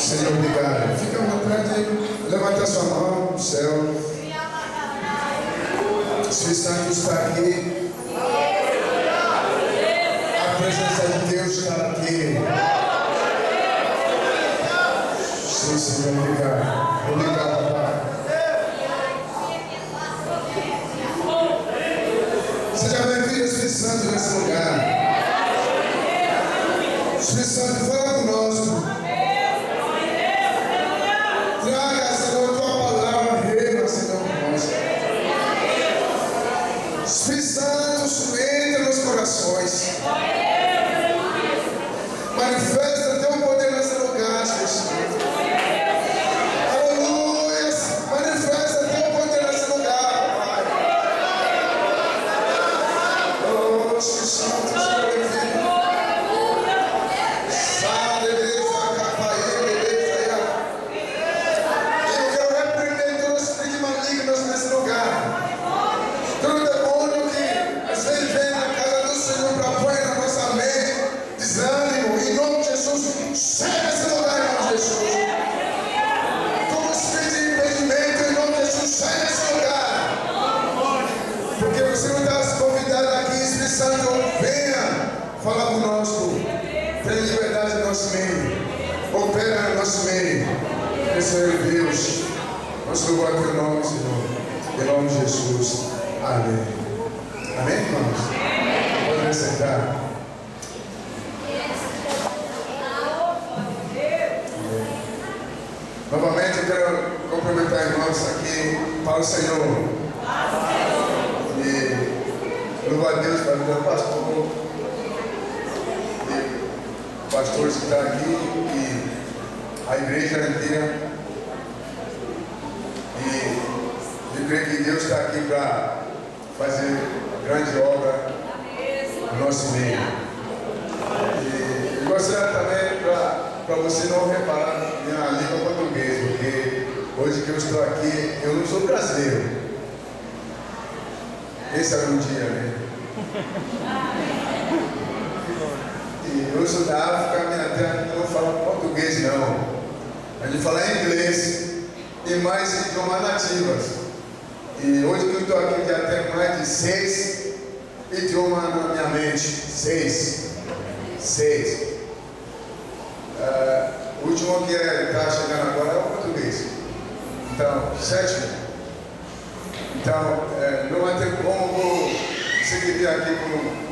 Senhor, obrigado. Fica à vontade, levanta a sua mão no céu. O Espírito Santo está aqui. A presença de Deus está aqui. Sim, Senhor, obrigado. Obrigado, Pai. Seja bem-vindo, Espírito Santo, nesse lugar. Espírito Santo, fala conosco. Traga, Senhor, tua palavra, reina, Senhor, conosco. Espírito Santo, entra nos corações. Manifesta teu poder nesse lugar, Espírito Santo. Aleluia. Manifesta teu poder nesse lugar, Pai. Oh, Espírito Santo, seja bem-vindo. Fala conosco, tem liberdade no nosso meio, opera no nosso meio, Senhor Deus, nós louvamos o teu nome, Senhor, em nome de Jesus, amém. Amém, irmãos? Podem sentar. Novamente eu quero cumprimentar irmãos aqui para o Senhor. E louvar a Deus para o meu pastor. Pastores que estão aqui e a igreja inteira. E eu creio que Deus está aqui para fazer grande obra no nosso meio. E eu gostaria também para você não reparar na minha língua portuguesa, porque hoje que eu estou aqui, eu não sou brasileiro. Esse era um dia, né? Eu sou da África, minha terra não fala português não. A gente fala inglês e mais idiomas nativas. E hoje que eu estou aqui já tenho mais de 6 idiomas na minha mente. 6. O último que está chegando agora é o português. Então, 7. Então, não vai ter como você que vir aqui com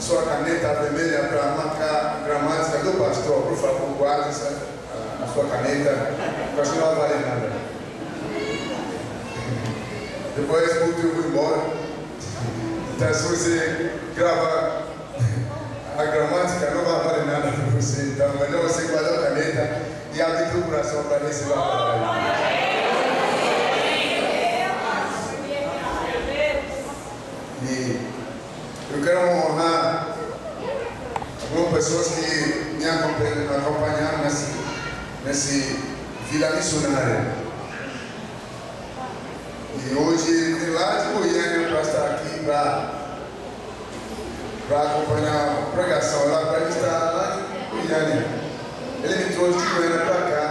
sua caneta vermelha para marcar a gramática do pastor, por favor, guarde a sua caneta, porque não vai valer nada. Depois eu vou embora. Então, se você gravar a gramática, não vai valer nada para você. Então, é melhor você guardar a caneta e abrir o coração para receber a palavra. E eu quero honrar algumas pessoas que me acompanharam nesse Vila Missionária. E hoje vim lá de Goiânia para estar aqui para acompanhar a pregação lá, para ele estar lá em Goiânia. Ele me trouxe de Goiânia para cá.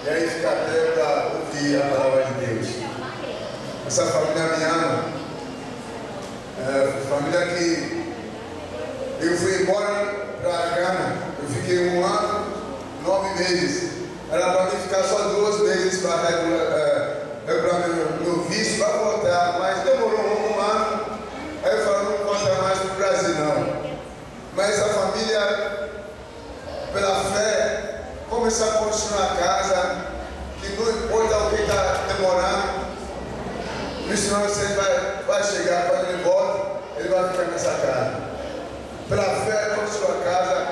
E aí fica até para ouvir a palavra de Deus. Essa família me ama. Família que eu fui embora para Gana, eu fiquei 1 ano, 9 meses. Era para mim ficar só 2 meses para meu visto para voltar, mas demorou 1 ano. Aí eu falei, não vou voltar mais para o Brasil não. Mas a família, pela fé, começou a construir a casa, que não importa o que está demorando, o missionário sempre vai chegar, quando ele volta, ele vai ficar nessa casa. Pela fé, construiu a casa,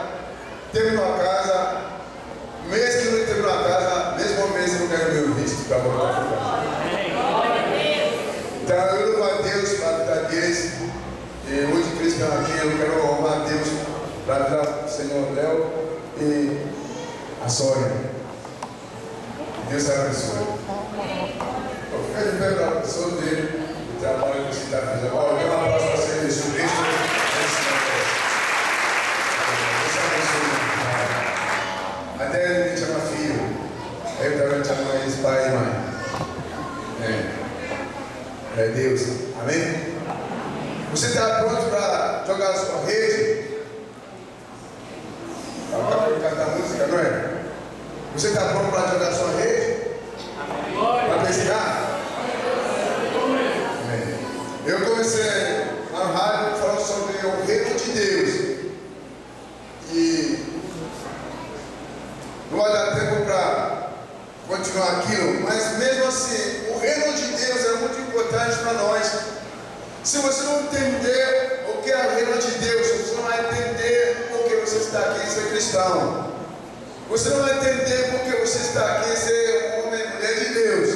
terminou a casa, mesmo que não terminou a casa, mesmo mês eu não quero meu visto para voltar para o Brasil. Então eu louvo a Deus para a vida deles. E hoje cristão aqui, eu quero honrar a Deus para a vida do Senhor Léo e a Sônia. Deus abençoe. Eu fico de pé para a pessoa dele. O trabalho que você está fazendo. Olha, eu abraço para você, Jesus Cristo. Deus abençoe. Até jogar a sua rede. Acabou de cantar música, não é? Você está pronto para jogar a sua rede? Para pescar? Eu comecei na rádio falando sobre o reino de Deus. E não vai dar tempo para continuar aquilo, mas mesmo assim, o reino de Deus é muito importante para nós. Se você não entender o que é o reino de Deus, você não vai entender por que você está aqui em ser cristão. Você não vai entender por que você está aqui em ser homem e mulher de Deus.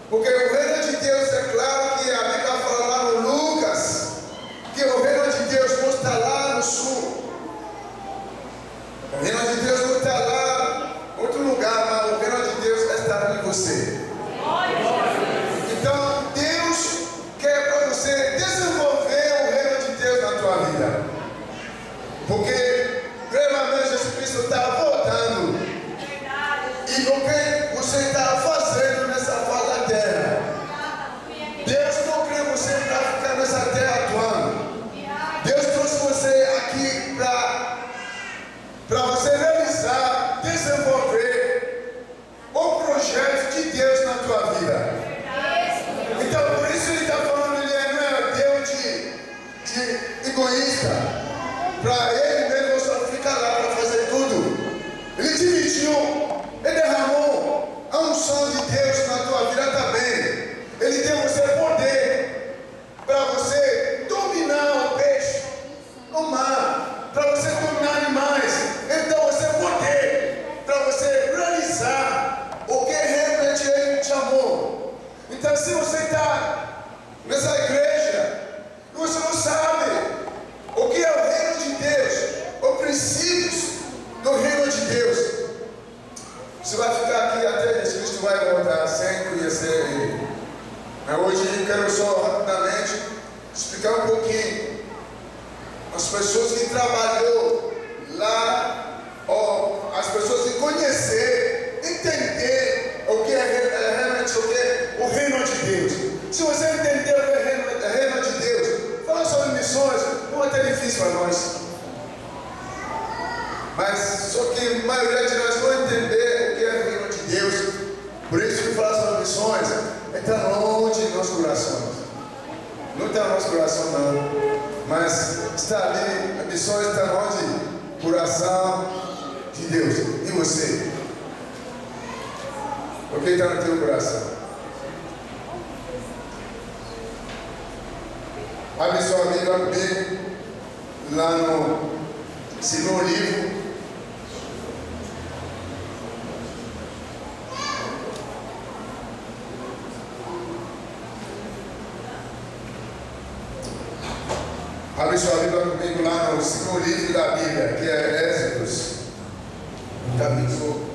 Porque o reino de Deus, é claro que a Bíblia fala lá no Lucas, que o reino de Deus não está lá no sul. O reino de Deus não está lá em outro lugar, mas o reino de Deus está em você. Então, Deus quer para você desenvolver o reino de Deus na tua vida. Porque, brevemente, Jesus Cristo está voltando. E o que você está fazendo nessa face da terra? Deus não criou você para ficar nessa terra atuando. Deus trouxe você aqui para você realizar, desenvolver o projeto de Deus na tua vida. Então, por isso ele está falando, ele não é Deus de egoísta. Para ele mesmo só fica lá para fazer tudo. Ele dividiu, ele derramou a unção de Deus na tua vida também. Ele deu você poder para você dominar o peixe no mar, para você dominar animais. Ele deu você poder para você realizar o que realmente ele te chamou. Então, se você está nessa igreja e você não sabe o que é o reino de Deus, os princípios do reino de Deus, você vai ficar aqui até Jesus Cristo vai voltar sem conhecer ele. Hoje eu quero só rapidamente explicar um pouquinho. As pessoas que trabalhou lá, ou as pessoas que conhecer, entender o que é realmente o que é o reino de Deus. Se você entender o que é o reino de Deus, falar sobre missões não é tão difícil para nós. Mas só que a maioria de nós não entender o que é o reino de Deus. Por isso que falar sobre missões está longe de nosso coração. Não está no nosso coração não. Mas está ali, a missão está longe do coração de Deus. E você? O que está no teu coração? Abre sua Bíblia comigo lá no segundo livro. Abre sua Bíblia comigo lá no segundo livro da Bíblia, que é Êxodos, capítulo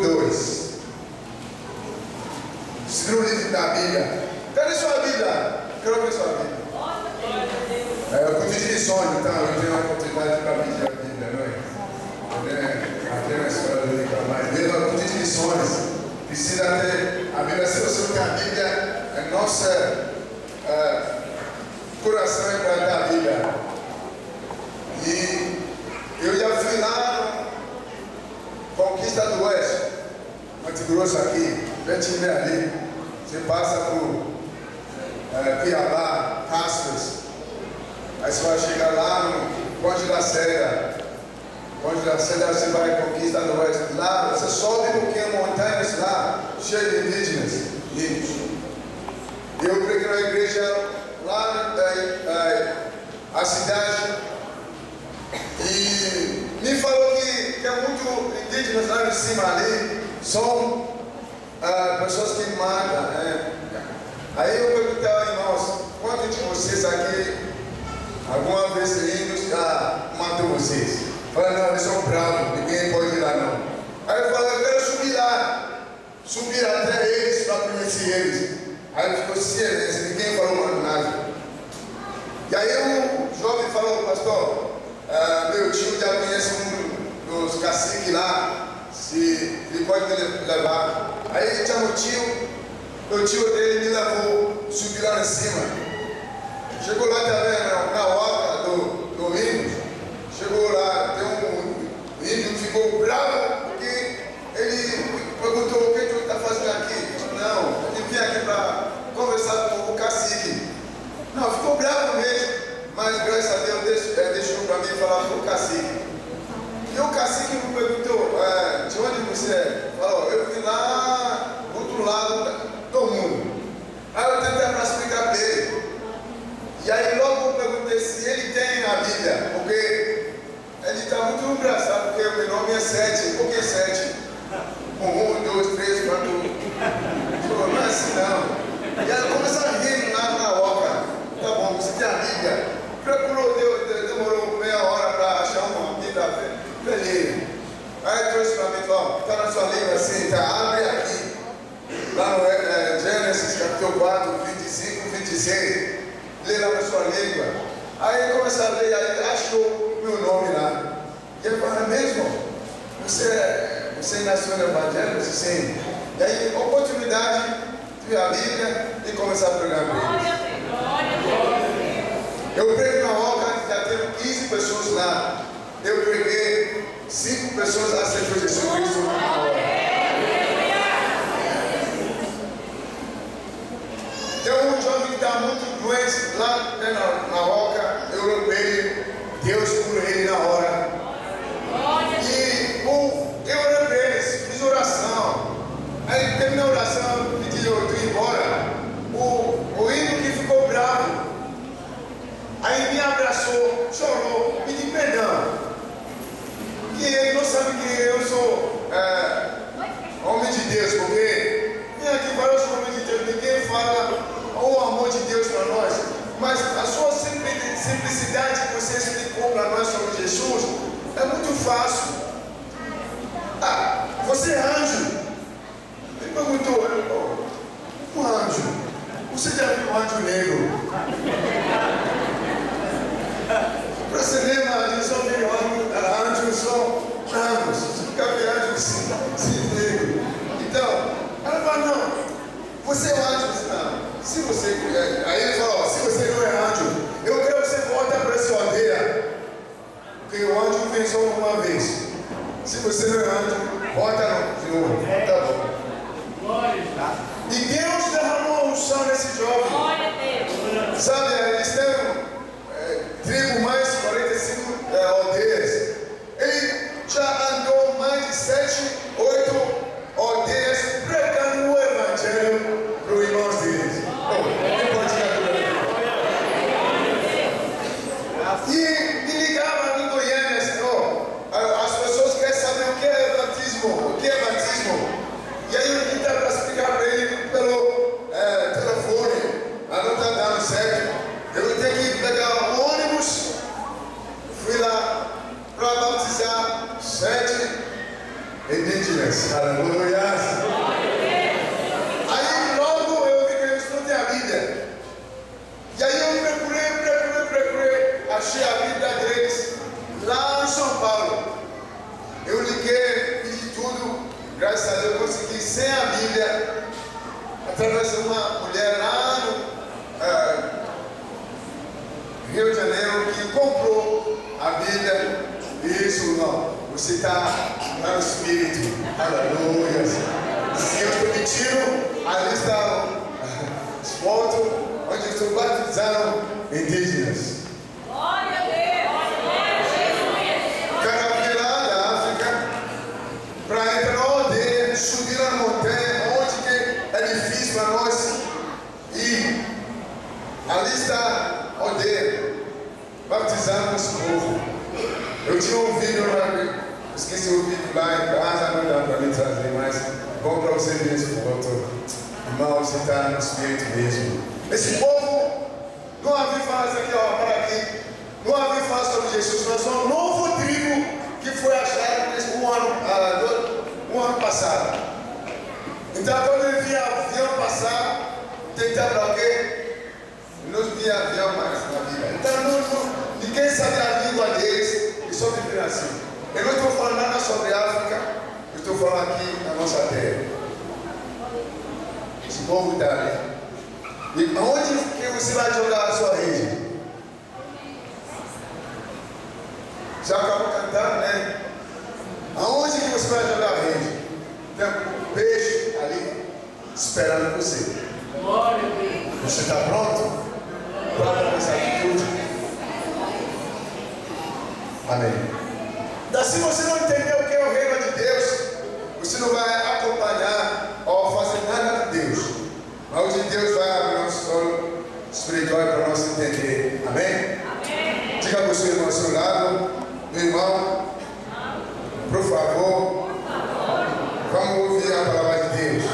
2. Segundo livro da Bíblia. Cadê sua Bíblia? Quero ver sua Bíblia. Eu curti de sonho, então eu tenho uma oportunidade para pedir a Bíblia, não é? Aqui é uma escola bíblica, mas Deus vai curtir de missões. Precisa ter a Bíblia. Se você não tem a Bíblia, é nosso coração é para dar a Bíblia. E eu já fui lá no Conquista do Oeste, Mato Grosso aqui, pertinho ali. Você passa por Cuiabá, Castros. Aí você vai chegar lá no Ponte da Seda. Onde você vai à Conquista do Oeste. Lá você sobe um pouquinho montanhas lá, cheio de indígenas. Eu preguei na igreja lá na cidade e me falou que é muito indígenas lá em cima ali, são pessoas que matam. Aí eu perguntei aos irmãos, quantos de vocês aqui alguma vez índios matou vocês? Falei, não, eles são bravos, ninguém pode ir lá não. Aí eu falei, eu quero subir lá, subir até eles para conhecer eles. Aí ficou silêncio, ninguém falou nada. E aí o jovem falou, pastor, meu tio já conhece um dos caciques lá, se ele pode me levar. Aí tinha meu tio dele me levou, subi lá em cima. Chegou lá também na hora do índio. Chegou lá, o índio ficou bravo porque ele perguntou: o que tu está fazendo aqui? Eu disse: não, eu vim aqui para conversar com o cacique. Não, ficou bravo mesmo, mas graças a Deus deixou para mim falar com o cacique. E o cacique me perguntou: de onde você é? Falou: eu vim lá do outro lado do mundo. Aí eu tentei explicar para ele. E aí logo eu perguntei se ele tem a Bíblia, porque ele está muito engraçado, porque o meu nome é Sete. Por que Sete? 1, 2, 3, 4. Não é assim não. E aí começou a rir lá na Oca. Tá bom, você tem a Bíblia. Procurou, demorou meia hora para achar uma Bíblia para ele. Aí trouxe para mim: ó, está na sua língua assim, tá? Abre aqui. Lá no Gênesis capítulo 4, 25, 26. Lê lá na sua língua. Aí começou a ler, aí achou meu nome lá. E ele falou: é mesmo? Você nasceu no Evangelho? Sim. E aí, oportunidade de ver a Bíblia e começar a pregar para eles. Eu prego na Oca, já tenho 15 pessoas lá. Eu preguei, 5 pessoas aceitou Jesus Cristo na hora. Tem um jovem que está muito doente lá na Oca, europeu. Deus curou ele na hora. E eu orei para eles, fiz oração. Aí terminou a oração, pedi eu ir embora. O índio que ficou bravo, aí me abraçou, chorou, pediu perdão. E ele não sabe que eu sou homem de Deus, porque tem aqui vários homens de Deus, ninguém fala o amor de Deus para nós, mas a sua simplicidade que você explicou para nós sobre Jesus é muito fácil. Você é anjo? Ele perguntou: um anjo? Você já viu um anjo negro? Para você ver, mas eu só vi anjos só brancos, nunca vi anjos assim negro. Então, ela falou: não, você é um anjo? Não. Se você, aí ele falou: se você não é anjo, eu quero que você volte para essa aldeia, porque o anjo vem só uma vez. Se você não é anjo, volta de novo. Tá bom. E Deus derramou a unção nesse jovem. Sabe, eles têm tribo mais 45 aldeias. Ele já andou mais de 7, 8 aldeias pregando o Evangelho para os irmãos deles. E me ligava em Goiânia assim: as pessoas querem saber o que é batismo, o que é batismo. E aí eu tentava explicar para ele pelo telefone, mas não está dando certo. Eu tenho que pegar um ônibus. Fui lá para batizar 7 indígenas. Aleluia! Aí logo eu vi que eles não têm a Bíblia. E aí eu procurei, achei a Bíblia deles lá em São Paulo. Eu liguei, pedi tudo, graças a Deus eu consegui sem a Bíblia, através de uma mulher lá no Rio de Janeiro que comprou a Bíblia. Isso, não, você está lá no Espírito. Aleluia! Se eu permitiram, ali está as fotos onde estou batizando indígenas. Glória a Deus! O cara veio lá da África para entrar na aldeia, subir na montanha, onde que é difícil para nós ir. Ali está a aldeia, batizando os povos. Eu tinha um vídeo lá, esqueci o vídeo lá em casa, não dá para mim trazer, mas bom para você ver esse foto. Irmão, você está no Espírito mesmo. Esse povo não havia falado aqui, para aqui, não havia falado sobre Jesus. Nós somos um novo tribo que foi achado um ano passado. Então, quando ele via avião passar, tentava o quê? Não via avião mais na vida. Então, ninguém sabia a língua deles. E só viver assim. Eu não estou falando nada sobre a África, eu estou falando aqui na nossa terra. povo está ali. E aonde que você vai jogar a sua rede? Já acabou cantando, né? Aonde que você vai jogar a rede? Tem um peixe ali esperando você. Você está pronto? Para essa atitude? Amém. Então, se você não entender o que é o reino de Deus, você não vai acompanhar ou fazer nada de Deus. Mas o de Deus vai abrir nosso solo espiritual para nós entender. Amém? Amém. Diga para o seu irmão ao seu lado, meu irmão, por favor, vamos ouvir a palavra de Deus.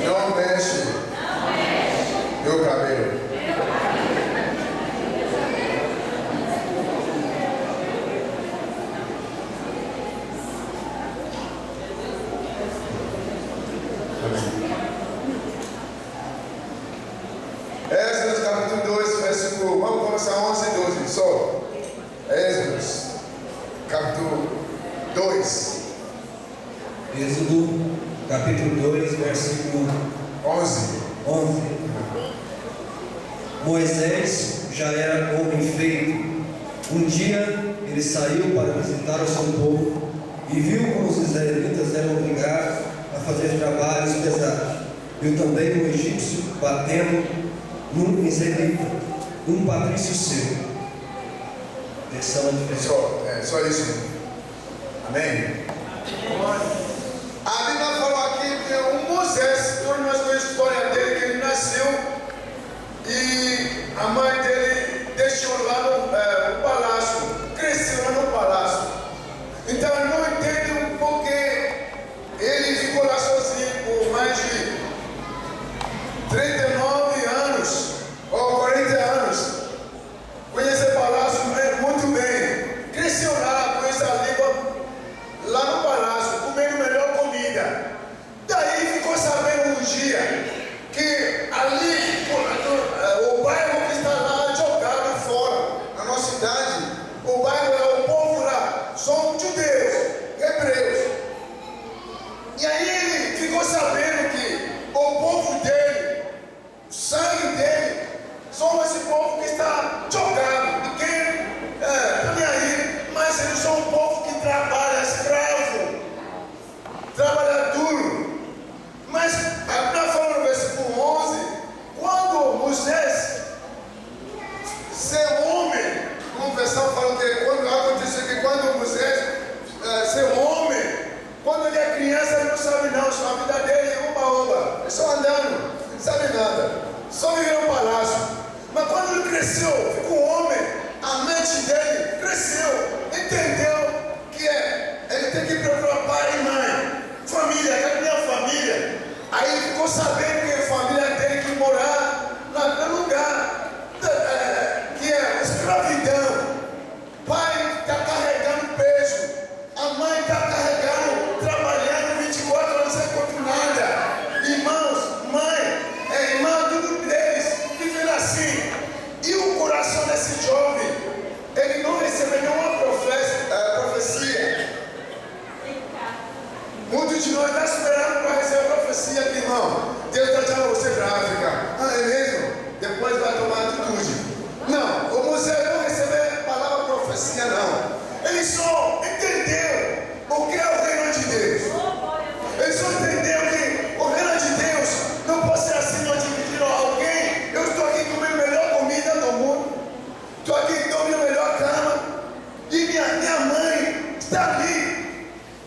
Não mexe meu cabelo. Êxodo capítulo 2, versículo, vamos começar 11 e 12, só. Êxodo capítulo 2. Êxodo capítulo 2, versículo 11. Moisés já era homem feito. Um dia ele saiu para visitar o seu povo e viu como os israelitas eram obrigados a fazer trabalhos pesados. Viu também um egípcio batendo num israelita, um patrício seu. Só isso. Amém? A Bíblia falou aqui que o Moisés, todos nós conhecemos a história dele, que ele nasceu e a mãe dele deixou lá no palácio, cresceu lá no palácio. Então eu não entendo porque ele ficou lá sozinho por mais de 39 anos ou 40 anos. Conhece o palácio muito bem. Cresceu lá, conhece a língua lá no palácio, comendo melhor comida. Daí ficou sabendo um dia que ali, o bairro que está lá jogado fora, na nossa cidade, o bairro lá, o povo lá, são judeus, hebreus. E aí ele ficou sabendo que o povo dele, o sangue dele, são esse povo que está jogado. Ninguém está nem aí, mas eles são um povo que trabalha escravo, trabalha duro. Mas a Bíblia fala no versículo 11, quando Moisés, ser homem, uma versão fala que quando aconteceu que quando Moisés, ser homem, quando ele é criança, ele não sabe não, a vida dele é uma, ele só andando, não sabe nada, só vive no palácio. Mas quando ele cresceu, ficou homem, a mente dele cresceu, entendeu que ele tem que procurar pai e mãe, família, cadê minha família? Aí ele ficou sabendo que a família tem que morar no lugar que é escravidão. Pai está carregando peso, a mãe está carregando, trabalhando 24 horas sem contar nada. Irmãos, mãe, irmã, tudo deles vivendo assim. E o coração desse jovem, ele não recebeu nenhuma profecia. Muitos de nós estão esperando para receber a profecia aqui, irmão. Deus está chamando você para a África. Ah, é mesmo? Depois vai tomar atitude. Não, o Moisés não recebeu a palavra profecia, não. Ele só entendeu o que é o reino de Deus. Ele só entendeu que o reino de Deus não pode ser assim, não dividir alguém. Eu estou aqui comendo a melhor comida do mundo. Estou aqui dormindo a melhor cama. E minha mãe está ali.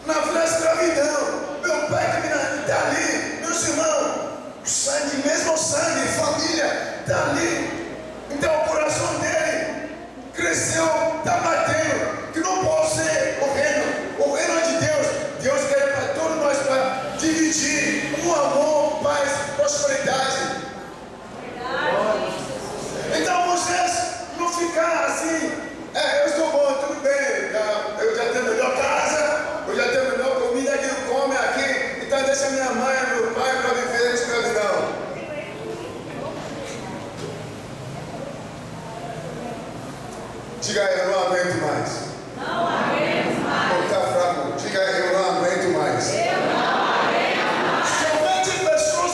Na vida escravidão, meu pai que está ali, meus irmãos, sangue, mesmo sangue, família, está ali. Então o coração dele cresceu, está batendo, que não pode ser o reino de Deus. Deus quer para todos nós para dividir um amor, paz, prosperidade. Então vocês não ficar assim, eu estou bom, tudo bem, eu já tenho a melhor casa. Eu já tenho a melhor comida que não come aqui, então deixa minha mãe e meu pai para viver em escravidão. Diga aí, eu não aguento mais. Não aguento mais. Está fraco. Diga aí, eu não aguento mais. Eu não aguento mais. Somente pessoas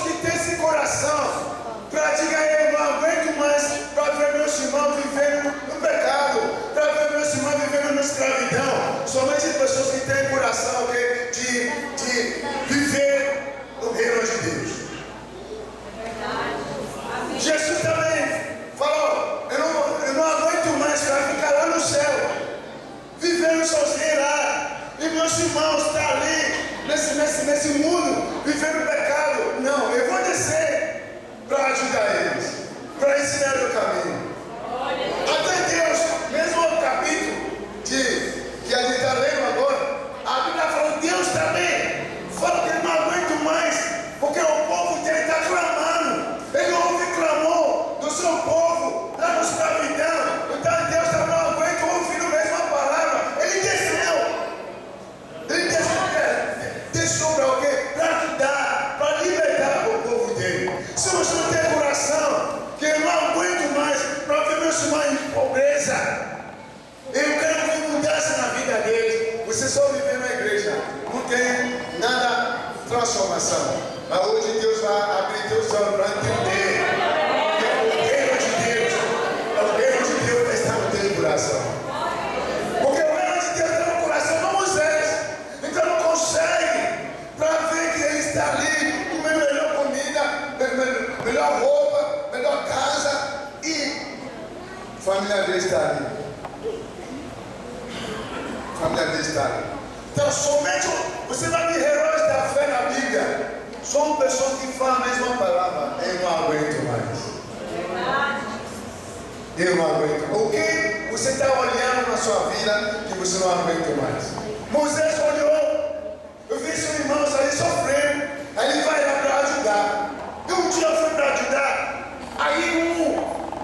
Mas hoje Deus vai abrir teus olhos para entender que o reino de Deus está no teu coração. Porque o reino de Deus está no coração de Moisés. Então não consegue para ver que ele está ali comendo melhor comida, melhor roupa, melhor casa e a família dele está ali. A família dele está ali. Então somente você vai ver heróis da fé na Bíblia. São pessoas que falam a mesma palavra. Eu não aguento mais. Eu não aguento. O que você está olhando na sua vida que você não aguenta mais? Moisés olhou. Eu vi seus irmãos ali sofrendo. Aí ele vai lá para ajudar. E um dia foi para ajudar. Aí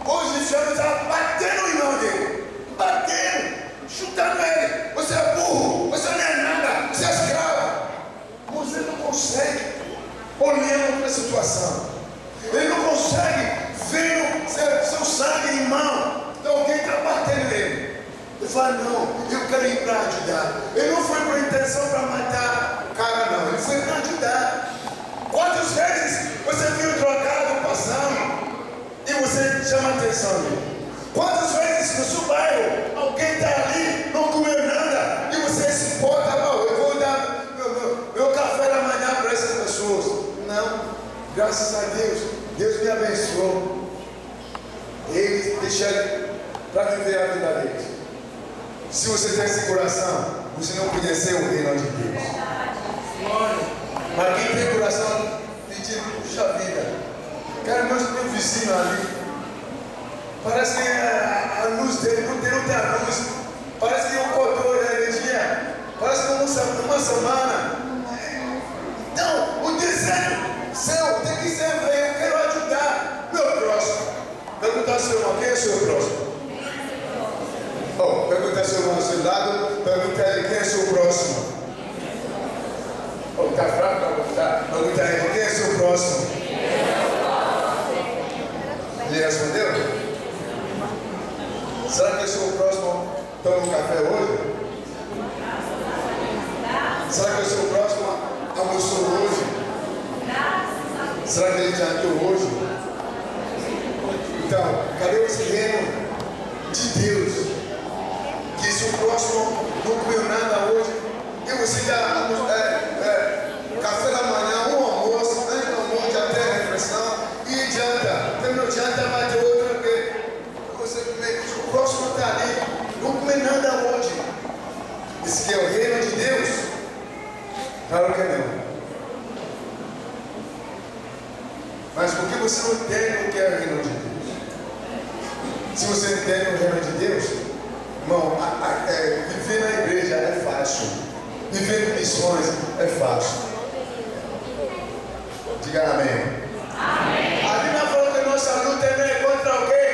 os egípcios estavam batendo o irmão dele. Batendo. Chutando ele. Você é burro. Você não é nada. Você é escravo. Moisés não consegue. Olhando para a situação, ele não consegue ver seu sangue em mão, então alguém está batendo nele. Ele fala: não, eu quero ir para ajudar. Ele não foi com intenção para matar o cara, não, ele foi para ajudar. Quantas vezes você viu um drogado passando e você chama a atenção dele? Quantas vezes no seu bairro alguém está ali, não comeu nada e você se importa: eu vou dar meu café da manhã para essas pessoas? Não, graças a Deus, Deus me abençoou. Ele deixa para viver a vida deles. Se você tem esse coração, você não conheceu o reino de Deus. Mas quem tem coração, tem tipo, puxa vida, cara, meu vizinho ali, parece que a luz dele não tem outra luz, parece que cortou a energia, parece que uma semana. Então, o desejo seu tem que ser: eu quero ajudar meu próximo. Perguntar ao seu irmão: quem é o seu próximo? Perguntar ao seu irmão ao seu lado, pergunta a ele: quem é o seu próximo? Está fraco para perguntar? Pergunta a ele: quem é o seu próximo? Ele respondeu? Será que o seu próximo toma um café hoje? Será que o seu próximo almoçou hoje? Será que ele jantou hoje? Então, cadê esse reino de Deus? Que se o próximo não comeu nada hoje, e você já café da manhã, um almoço, antes do almoço, até a refeição, e janta. Terminou janta, vai ter outra, porque você comer, se o próximo está ali, não comer nada hoje. Esse que é o reino de Deus? Claro que não. Mas por que você não entende o que é o reino de Deus? Se você entende o reino de Deus, irmão, viver na igreja é fácil. Viver em missões é fácil. Diga amém. Amém. A Bíblia falou que nossa luta é contra o quê?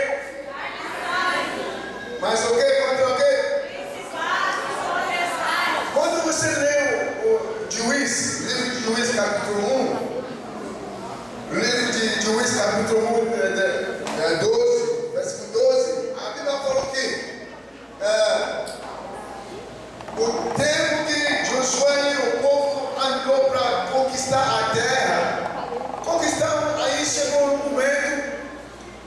Mas o quê? Contra o quê? Quando você lê o Juiz, livro de Juiz capítulo 1, livro de Juiz capítulo 12, versículo 12, a Bíblia falou que o tempo que Josué e o povo andou para conquistar a terra, aí chegou um momento,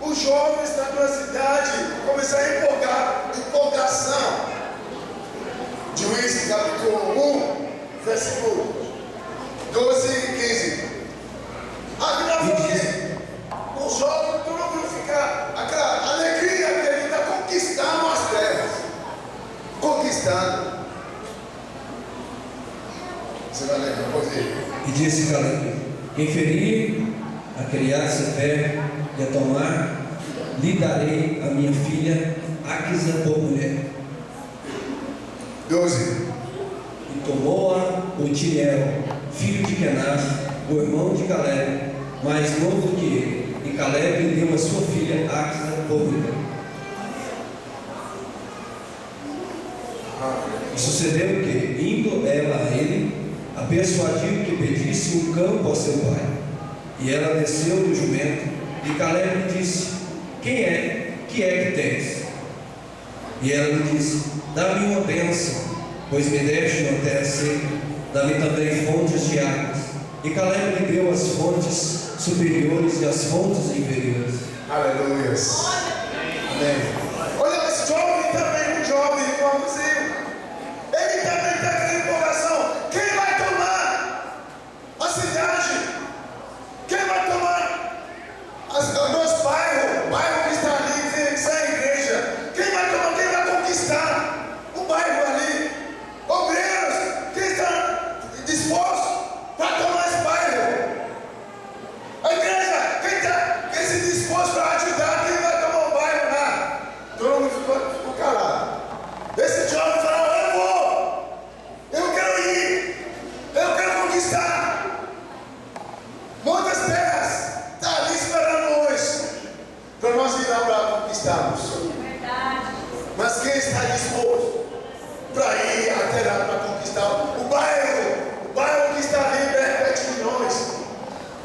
os jovens da tua cidade começaram a empolgação. Juiz capítulo 1, versículo 12 e 15. A Bíblia fala que os jovens, todo mundo fica aquela alegria que ele está conquistando as terras. Conquistando. Você vai lembrar, pode ir. E disse Caleb: quem ferir a criar-se fé e a tomar, lhe darei a minha filha Áquisa por mulher. 12. E tomou-a Otiniel, filho de Kenaz, o irmão de Caleb, mais novo do que ele, e Caleb lhe deu a sua filha Áquisa por mulher. E sucedeu que, indo ela a ele, a persuadiu que pedisse um campo a seu pai. E ela desceu do jumento, e Caleb lhe disse: quem é que tens? E ela lhe disse: dá-me uma bênção, pois me deste uma terra seca, dá-me também fontes de águas, E Caleb lhe deu as fontes superiores e as fontes inferiores. Aleluia. Amém. Olha, esse jovem também, um jovem igualzinho. Ele também tem aquela empolgação. Quem vai tomar a cidade? Quem vai tomar o nosso bairro? O bairro que está ali, sem a igreja. Quem vai tomar? Quem vai conquistar o bairro ali? Obreiros, quem está disposto para tomar esse bairro? A igreja, quem se dispôs para ajudar, quem vai tomar o bairro lá? Todo mundo ficou calado. Esse jovem falou: eu quero ir, eu quero conquistar. Muitas terras estão ali esperando hoje para nós ir lá para conquistarmos. Mas quem está disposto para ir até lá para conquistar o bairro que está ali perto de nós?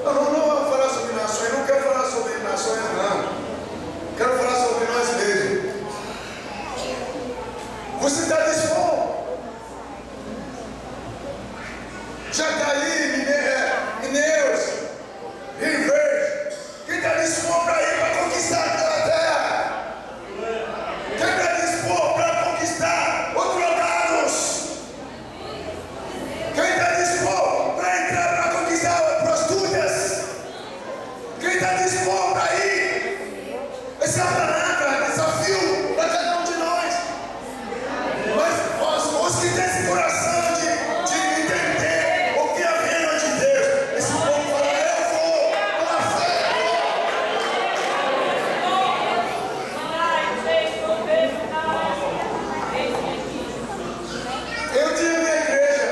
Eu não vou falar sobre nações, não quero falar sobre nações, não. Quero falar sobre nós mesmos. Você está disposto? Já está aí, Mineiros, Rio Verde. Quem está disposto para ir para conquistar aquela terra? Quem está disposto para conquistar os drogados? Quem está disposto para entrar para conquistar as prostitutas? Quem está disposto para ir? Essa palavra, desafio para cada um de nós. Mas os que têm esse coração de entender o que é o reino de Deus, esse povo fala: eu vou, pela fé. Eu tinha minha igreja,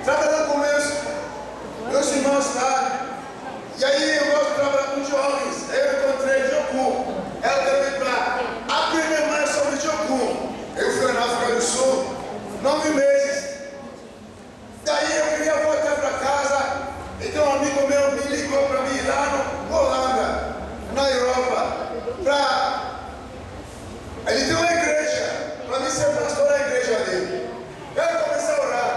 trabalhando com meus irmãos lá. E aí eu gosto de trabalhar com jovens. Aí eu encontrei Joku. Ela também para aprender mais sobre Joku. Eu fui na África do Sul 9 meses. Daí eu queria voltar para casa. Então um amigo meu me ligou para mim lá na Holanda, na Europa, ele tem uma igreja, para mim ser pastor da igreja dele. Eu comecei a orar.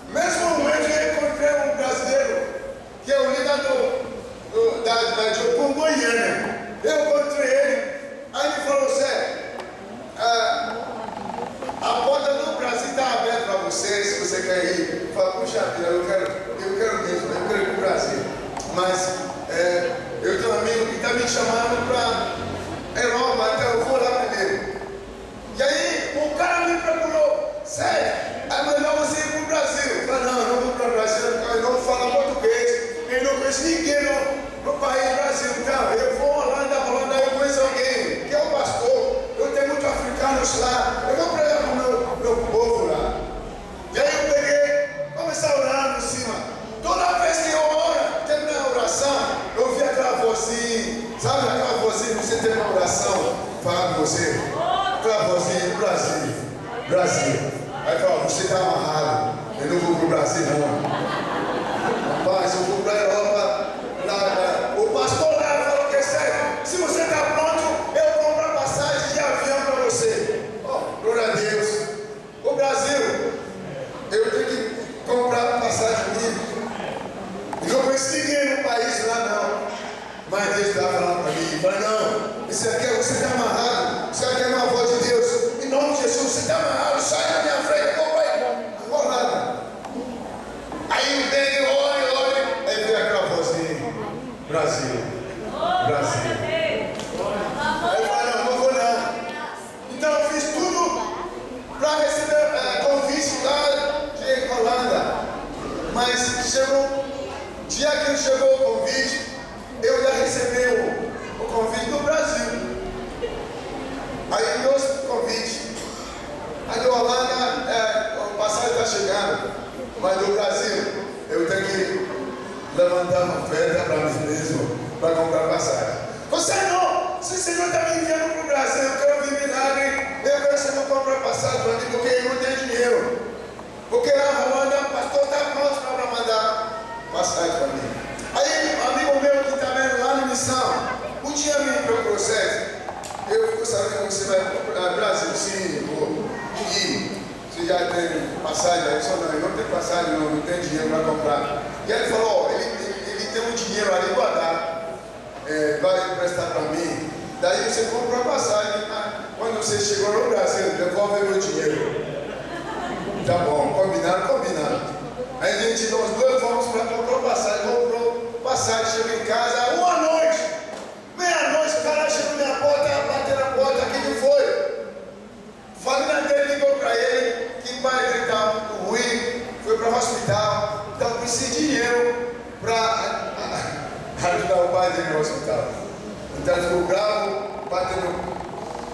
Mesmo um mês eu encontrei um brasileiro, que é o líder da Joku Goiânia. Eu encontrei ele, aí ele falou: Zé, a porta do Brasil está aberta para você, se você quer ir. Eu falo: puxa vida, eu quero mesmo, eu quero ir para o Brasil. Mas eu tenho um amigo que está me chamando para Europa, então eu vou lá primeiro. E aí o cara me procurou: Zé, é melhor você ir para o Brasil. Eu falei: não, eu não vou para o Brasil, eu não falo português, eu não conheço ninguém no país Brasil. Então eu vou Holanda, eu conheço alguém que é um pastor, eu tenho muitos africanos lá, eu vou pregar com o meu povo lá. E aí eu peguei, comecei a orar em cima. Toda vez que eu oro, terminei a oração, eu ouvi aquela vozinha, sabe aquela vozinha, você tem uma oração, fala com você, aquela vozinha: Brasil. Aí fala: você está amarrado, eu não vou para o Brasil não. Rapaz, eu vou para a Europa. O pastor lá falou que é sério. Se você está pronto, eu compro a passagem de avião para você. Glória a Deus. O Brasil, eu tenho que comprar a passagem livre. Não conheço ninguém no país lá não. Mas Deus estava falando para mim: fala, não, isso aqui você está amarrado. Isso aqui é uma voz de Deus. Em nome de Jesus, você está amarrado. Sai da minha frente, eu vou lá. Aí o Deus olha, aí vem aquela vozinha: Brasil. Aí eu falei: não vou não. Então eu fiz tudo para receber convite lá de Holanda. Mas chegou, dia que chegou o convite, eu já recebi o convite do Brasil. Aí meus convites. Aí do Holanda, o passagem está chegando. Mas do Brasil, eu tenho que levantar uma oferta para mim mesmo, para comprar passagem. Você não, se o Senhor está me enviando para o Brasil, eu quero vir milagre, eu quero que você não compre passagem para mim, porque eu não tenho dinheiro. Porque lá na Holanda, o pastor está pronto para mandar passagem para mim. Aí, um amigo meu que está vendo lá na missão, um dia me procurou: Sérgio, eu fico sabendo que você vai para o Brasil. Sim, vou ir. Você já tem passagem? Aí só não, eu não tenho passagem, não tenho dinheiro para comprar. E aí ele falou, ó, ele tem um dinheiro ali guardado, vai emprestar para mim. Daí você comprou a passagem, quando você chegou no Brasil, devolve meu dinheiro. Tá bom, combinado. Aí a gente, nós dois fomos para comprar passagem, chegou em casa, uma noite, meia-noite, o cara chegou na minha porta, bateu na porta, o que foi? A família dele ligou para ele, que o pai dele estava muito ruim, foi para o hospital, então precisa de dinheiro para ajudar o pai dele no hospital. Então ele ficou bravo, bateu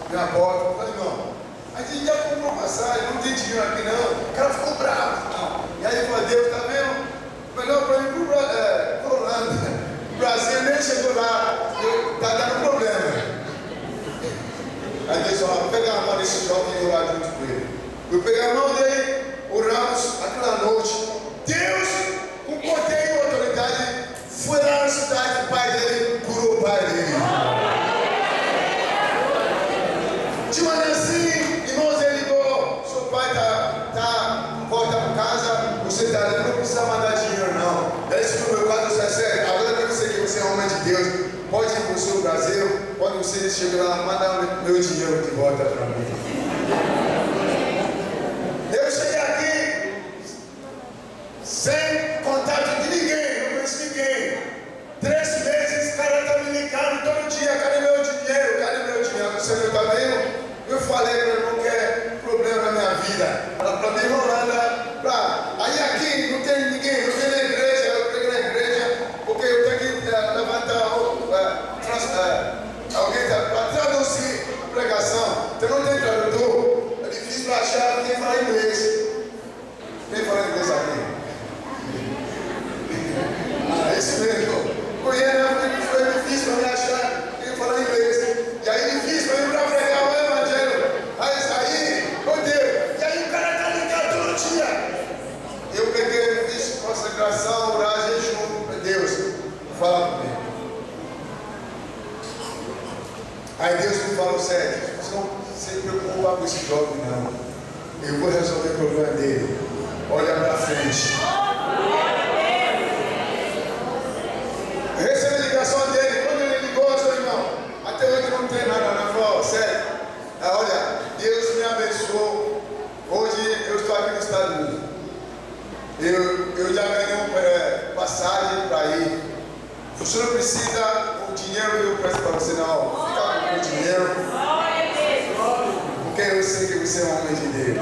na porta, eu falei, não, a gente já comprou passagem, não tem dinheiro aqui não, o cara ficou bravo. E aí ele falou, Deus, tá vendo? Melhor para ir para o Holanda, o Brasil nem chegou lá, tá dando problema. Aí Deus falou, pega a mão desse jovem e orar junto com ele. Eu peguei a mão dele, oramos aquela noite. Deus, com poder e autoridade, foi lá na cidade do pai dele, curou o pai dele. De maneira assim, irmãos, ele ligou, seu pai volta para casa, você está ali, não precisa mandar dinheiro não. Daí se no meu caso você é sério, agora que você é homem de Deus, pode ir para o seu Brasil, quando você chegar lá, mandar meu dinheiro de volta para mim. Eu cheguei aqui sem contato de ninguém, não conheço ninguém. 3 meses, o cara está me ligando todo dia, cadê meu dinheiro? Você não está vendo? Eu falei para ele, não quer problema na minha vida. Ela para mim, Holanda, aí aqui não tem ninguém, não tem na igreja, eu pego na igreja, porque eu tenho que levantar alguém para traduzir a pregação. Então não tem tradutor, é difícil para achar quem fala inglês. Quem fala inglês aqui? É isso mesmo. Foi difícil para me achar quem fala inglês. E aí difícil para ir para pregar o evangelho. Aí, meu Deus, e aí o cara está ligado todo dia. Eu peguei, fiz consagração, orar, jejum, Deus, fala comigo. Aí Deus me falou, sério, você não se preocupa com esse jovem não. Eu vou resolver o problema dele. Olha para frente. Eu recebi a ligação dele, quando ele ligou, seu irmão, até hoje não tem nada, não. Falou, sério, olha, Deus me abençoou. Hoje eu estou aqui nos Estados Unidos. Eu já ganhei uma passagem para ir. Você não precisa o dinheiro que eu peço para você, não. Fica com o dinheiro. Porque eu sei que você é um homem de Deus.